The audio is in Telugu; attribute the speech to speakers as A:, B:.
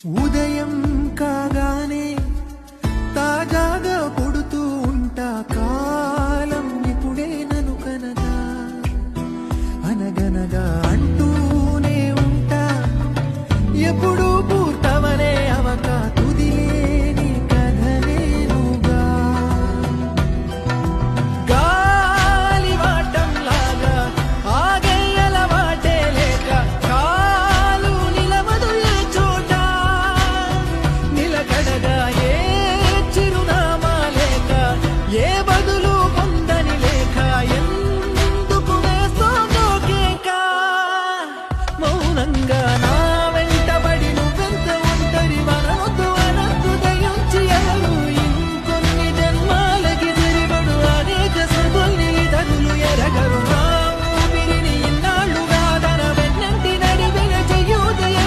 A: ఉదయం కాగానే తాజాగా పుడుతూ ఉంటా, కాలం ఇప్పుడే నను కనగా అనగనగా అంటూనే ఉంటా, ఎప్పుడు